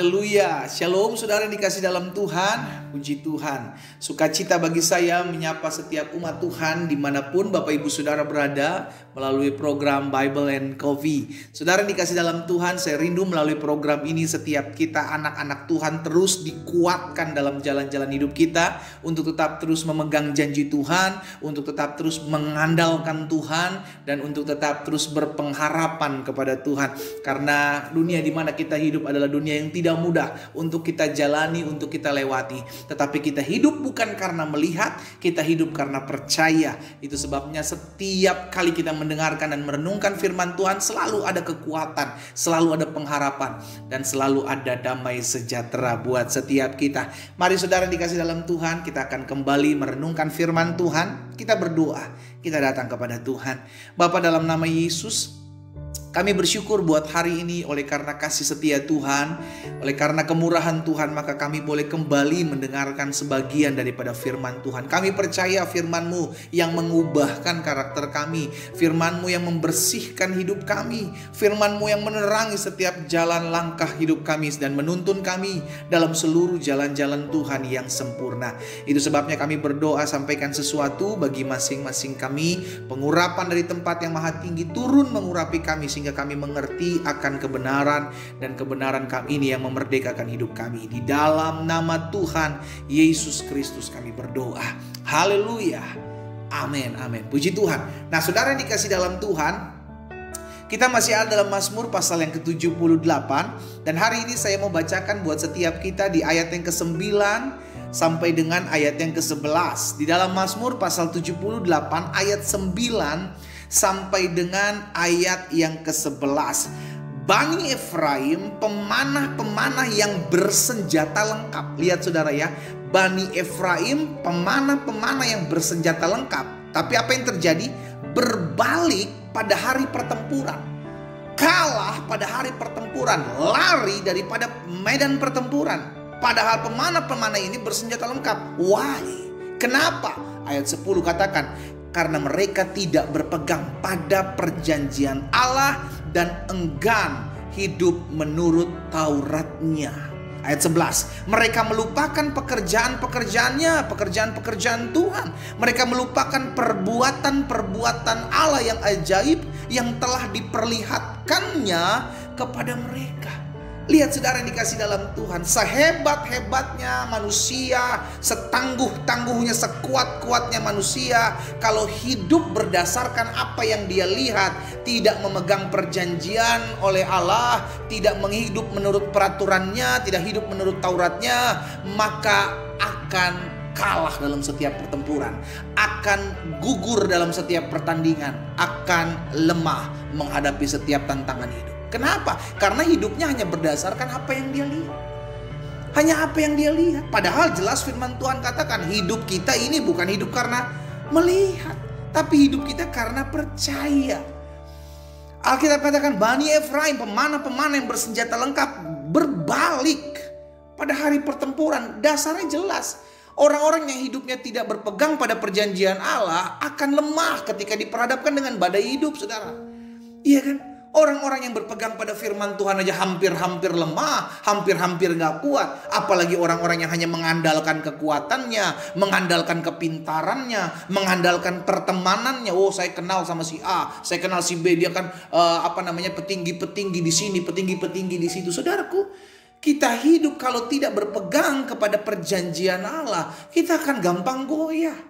Haleluya. Shalom saudara yang dikasih dalam Tuhan. Puji Tuhan. Sukacita bagi saya menyapa setiap umat Tuhan dimanapun Bapak Ibu Saudara berada melalui program Bible and Coffee. Saudara yang dikasih dalam Tuhan, saya rindu melalui program ini setiap kita anak-anak Tuhan terus dikuatkan dalam jalan-jalan hidup kita untuk tetap terus memegang janji Tuhan, untuk tetap terus mengandalkan Tuhan, dan untuk tetap terus berpengharapan kepada Tuhan. Karena dunia di mana kita hidup adalah dunia yang tidak mudah untuk kita jalani, untuk kita lewati. Tetapi kita hidup bukan karena melihat, kita hidup karena percaya. Itu sebabnya setiap kali kita mendengarkan dan merenungkan firman Tuhan, selalu ada kekuatan, selalu ada pengharapan, dan selalu ada damai sejahtera buat setiap kita. Mari saudara dikasih dalam Tuhan, kita akan kembali merenungkan firman Tuhan. Kita berdoa, kita datang kepada Tuhan. Bapa, dalam nama Yesus, kami bersyukur buat hari ini oleh karena kasih setia Tuhan, oleh karena kemurahan Tuhan, maka kami boleh kembali mendengarkan sebagian daripada firman Tuhan. Kami percaya firman-Mu yang mengubahkan karakter kami, firman-Mu yang membersihkan hidup kami, firman-Mu yang menerangi setiap jalan langkah hidup kami dan menuntun kami dalam seluruh jalan-jalan Tuhan yang sempurna. Itu sebabnya kami berdoa, sampaikan sesuatu bagi masing-masing kami, pengurapan dari tempat yang maha tinggi turun mengurapi kami, sehingga kami mengerti akan kebenaran, dan kebenaran kami ini yang memerdekakan hidup kami. Di dalam nama Tuhan Yesus Kristus kami berdoa. Haleluya. Amin, amin. Puji Tuhan. Nah saudara yang dikasih dalam Tuhan, kita masih ada dalam Mazmur pasal yang ke-78. Dan hari ini saya mau bacakan buat setiap kita di ayat yang ke-9 sampai dengan ayat yang ke-11. Di dalam Mazmur pasal 78 ayat 9 sampai dengan ayat yang ke-11. Bani Efraim, pemanah-pemanah yang bersenjata lengkap. Lihat saudara ya, Bani Efraim, pemanah-pemanah yang bersenjata lengkap. Tapi apa yang terjadi? Berbalik pada hari pertempuran. Kalah pada hari pertempuran, lari daripada medan pertempuran. Padahal pemanah-pemanah ini bersenjata lengkap. Why? Kenapa? Ayat 10 katakan, karena mereka tidak berpegang pada perjanjian Allah dan enggan hidup menurut Tauratnya. Ayat 11, mereka melupakan pekerjaan-pekerjaannya, pekerjaan-pekerjaan Tuhan. Mereka melupakan perbuatan-perbuatan Allah yang ajaib yang telah diperlihatkannya kepada mereka. Lihat saudara yang dikasih dalam Tuhan, sehebat-hebatnya manusia, setangguh-tangguhnya, sekuat-kuatnya manusia, kalau hidup berdasarkan apa yang dia lihat, tidak memegang perjanjian oleh Allah, tidak menghidup menurut peraturannya, tidak hidup menurut Tauratnya, maka akan kalah dalam setiap pertempuran, akan gugur dalam setiap pertandingan, akan lemah menghadapi setiap tantangan hidup. Kenapa? Karena hidupnya hanya berdasarkan apa yang dia lihat. Hanya apa yang dia lihat. Padahal jelas firman Tuhan katakan, hidup kita ini bukan hidup karena melihat, tapi hidup kita karena percaya. Alkitab katakan, Bani Efraim, pemanah-pemanah yang bersenjata lengkap, berbalik pada hari pertempuran. Dasarnya jelas. Orang-orang yang hidupnya tidak berpegang pada perjanjian Allah akan lemah ketika diperhadapkan dengan badai hidup, saudara. Iya kan? Orang-orang yang berpegang pada firman Tuhan aja hampir-hampir lemah, hampir-hampir gak kuat. Apalagi orang-orang yang hanya mengandalkan kekuatannya, mengandalkan kepintarannya, mengandalkan pertemanannya. Oh, saya kenal sama si A, saya kenal si B, dia kan petinggi-petinggi di sini, petinggi-petinggi di situ. Saudaraku, kita hidup kalau tidak berpegang kepada perjanjian Allah, kita akan gampang goyah.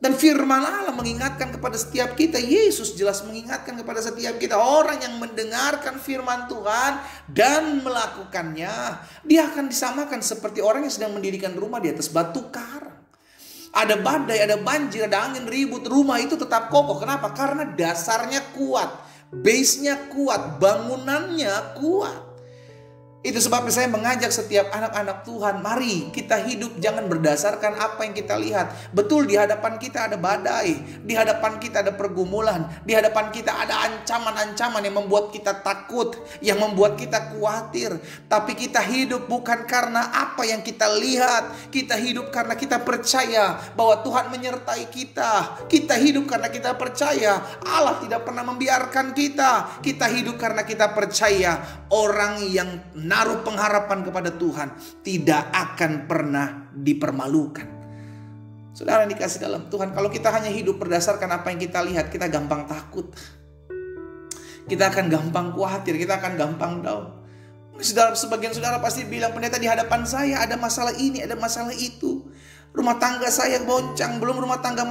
Dan firman Allah mengingatkan kepada setiap kita, Yesus jelas mengingatkan kepada setiap kita, orang yang mendengarkan firman Tuhan dan melakukannya, dia akan disamakan seperti orang yang sedang mendirikan rumah di atas batu karang. Ada badai, ada banjir, ada angin ribut, rumah itu tetap kokoh. Kenapa? Karena dasarnya kuat, base-nya kuat, bangunannya kuat. Itu sebabnya saya mengajak setiap anak-anak Tuhan, mari kita hidup jangan berdasarkan apa yang kita lihat. Betul, di hadapan kita ada badai, di hadapan kita ada pergumulan, di hadapan kita ada ancaman-ancaman yang membuat kita takut, yang membuat kita khawatir. Tapi kita hidup bukan karena apa yang kita lihat, kita hidup karena kita percaya bahwa Tuhan menyertai kita. Kita hidup karena kita percaya Allah tidak pernah membiarkan kita. Kita hidup karena kita percaya orang yang menaruh pengharapan kepada Tuhan tidak akan pernah dipermalukan. Saudara yang dikasih dalam Tuhan, kalau kita hanya hidup berdasarkan apa yang kita lihat, kita gampang takut. Kita akan gampang khawatir, kita akan gampang down. Sebagian saudara pasti bilang, pendeta di hadapan saya ada masalah ini, ada masalah itu. Rumah tangga saya goncang, belum rumah tangga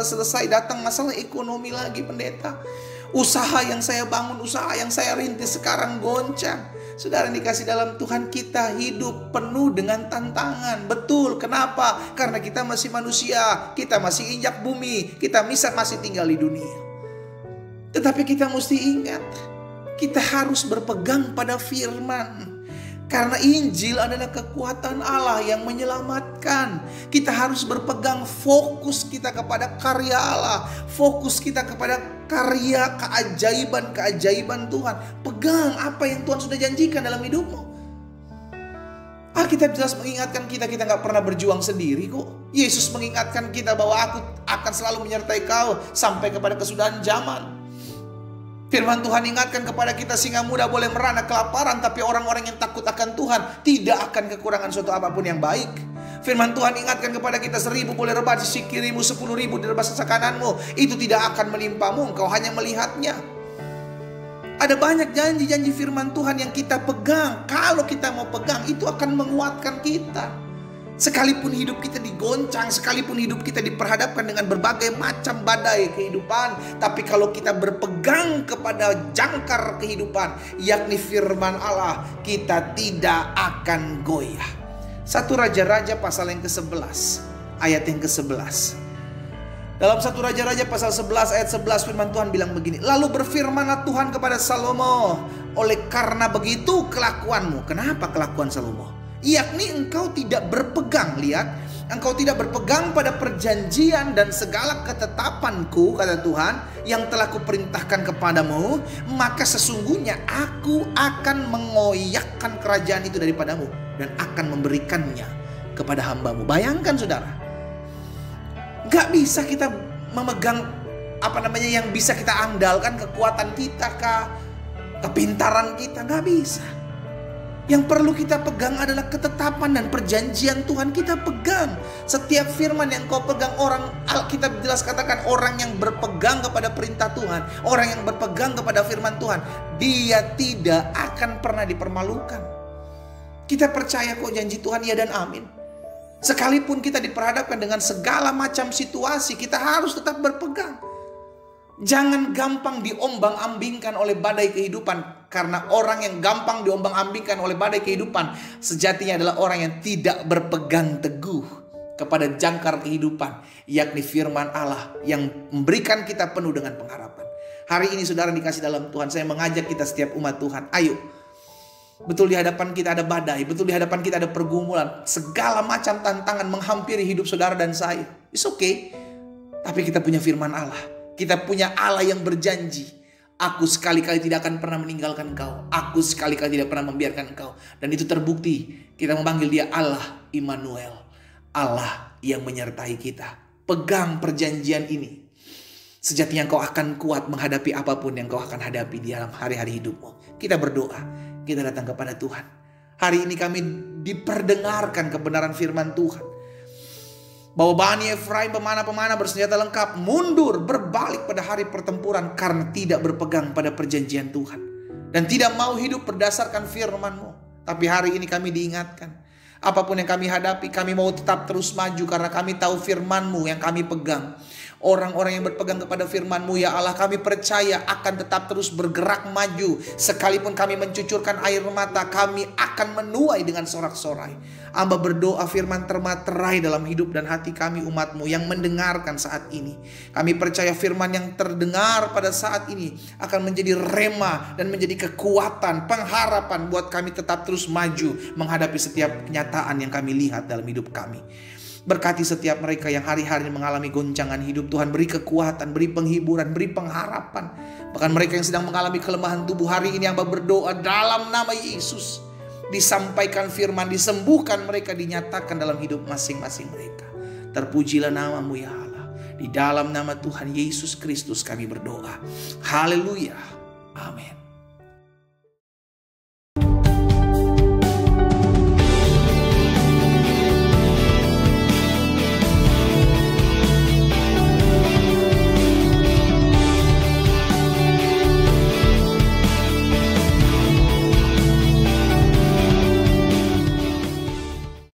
selesai, datang masalah ekonomi lagi pendeta. Usaha yang saya bangun, usaha yang saya rintis sekarang goncang. Saudara yang dikasih dalam Tuhan, kita hidup penuh dengan tantangan. Betul, kenapa? Karena kita masih manusia, kita masih injak bumi, kita masih tinggal di dunia. Tetapi kita mesti ingat, kita harus berpegang pada firman. Karena Injil adalah kekuatan Allah yang menyelamatkan. Kita harus berpegang, fokus kita kepada karya Allah. Fokus kita kepada karya keajaiban Tuhan. Pegang apa yang Tuhan sudah janjikan dalam hidupmu. Alkitab jelas mengingatkan kita gak pernah berjuang sendiri kok. Yesus mengingatkan kita bahwa aku akan selalu menyertai kau sampai kepada kesudahan zaman. Firman Tuhan ingatkan kepada kita, singa muda boleh merana kelaparan, tapi orang-orang yang takut akan Tuhan tidak akan kekurangan suatu apapun yang baik. Firman Tuhan ingatkan kepada kita, 1000 boleh rebah di sisi kirimu, 10.000 di rebah sisi kananmu, itu tidak akan menimpamu, engkau hanya melihatnya. Ada banyak janji-janji firman Tuhan yang kita pegang. Kalau kita mau pegang, itu akan menguatkan kita. Sekalipun hidup kita digoncang, sekalipun hidup kita diperhadapkan dengan berbagai macam badai kehidupan, tapi kalau kita berpegang kepada jangkar kehidupan, yakni firman Allah, kita tidak akan goyah. 1 Raja-Raja pasal yang ke-11, ayat yang ke-11. Dalam 1 Raja-Raja pasal 11 ayat 11 firman Tuhan bilang begini, lalu berfirmanlah Tuhan kepada Salomo, oleh karena begitu kelakuanmu. Kenapa kelakuan Salomo? Yakni engkau tidak berpegang, lihat, engkau tidak berpegang pada perjanjian dan segala ketetapanku, kata Tuhan, yang telah kuperintahkan kepadamu, maka sesungguhnya aku akan mengoyakkan kerajaan itu daripadamu dan akan memberikannya kepada hambamu. Bayangkan saudara, gak bisa kita memegang yang bisa kita andalkan, kekuatan kita kah, kepintaran kita, gak bisa. Yang perlu kita pegang adalah ketetapan dan perjanjian Tuhan. Kita pegang setiap firman yang kau pegang. Alkitab jelas katakan, orang yang berpegang kepada perintah Tuhan, orang yang berpegang kepada firman Tuhan, dia tidak akan pernah dipermalukan. Kita percaya kok janji Tuhan ya dan amin. Sekalipun kita diperhadapkan dengan segala macam situasi, kita harus tetap berpegang. Jangan gampang diombang-ambingkan oleh badai kehidupan. Karena orang yang gampang diombang-ambingkan oleh badai kehidupan, sejatinya adalah orang yang tidak berpegang teguh kepada jangkar kehidupan, yakni firman Allah yang memberikan kita penuh dengan pengharapan. Hari ini saudara dikasih dalam Tuhan, saya mengajak kita setiap umat Tuhan, ayo. Betul di hadapan kita ada badai, betul di hadapan kita ada pergumulan, segala macam tantangan menghampiri hidup saudara dan saya. It's okay. Tapi kita punya firman Allah. Kita punya Allah yang berjanji, aku sekali-kali tidak akan pernah meninggalkan engkau. Aku sekali-kali tidak pernah membiarkan engkau. Dan itu terbukti, kita memanggil dia Allah Immanuel, Allah yang menyertai kita. Pegang perjanjian ini. Sejatinya engkau akan kuat menghadapi apapun yang engkau akan hadapi di dalam hari-hari hidupmu. Kita berdoa, kita datang kepada Tuhan. Hari ini kami diperdengarkan kebenaran firman Tuhan, bahwa Bani Efraim pemana-pemana bersenjata lengkap mundur berbalik pada hari pertempuran karena tidak berpegang pada perjanjian Tuhan dan tidak mau hidup berdasarkan firman-Mu. Tapi hari ini kami diingatkan, apapun yang kami hadapi, kami mau tetap terus maju karena kami tahu firman-Mu yang kami pegang. Orang-orang yang berpegang kepada firman-Mu ya Allah, kami percaya akan tetap terus bergerak maju. Sekalipun kami mencucurkan air mata, kami akan menuai dengan sorak-sorai. Amba berdoa firman termaterai dalam hidup dan hati kami umat-Mu yang mendengarkan saat ini. Kami percaya firman yang terdengar pada saat ini akan menjadi rema dan menjadi kekuatan, pengharapan buat kami tetap terus maju menghadapi setiap kenyataan yang kami lihat dalam hidup kami. Berkati setiap mereka yang hari-hari mengalami goncangan hidup. Tuhan beri kekuatan, beri penghiburan, beri pengharapan. Bahkan mereka yang sedang mengalami kelemahan tubuh, hari ini hamba berdoa dalam nama Yesus, disampaikan firman, disembuhkan mereka, dinyatakan dalam hidup masing-masing mereka. Terpujilah nama-Mu ya Allah. Di dalam nama Tuhan Yesus Kristus kami berdoa. Haleluya.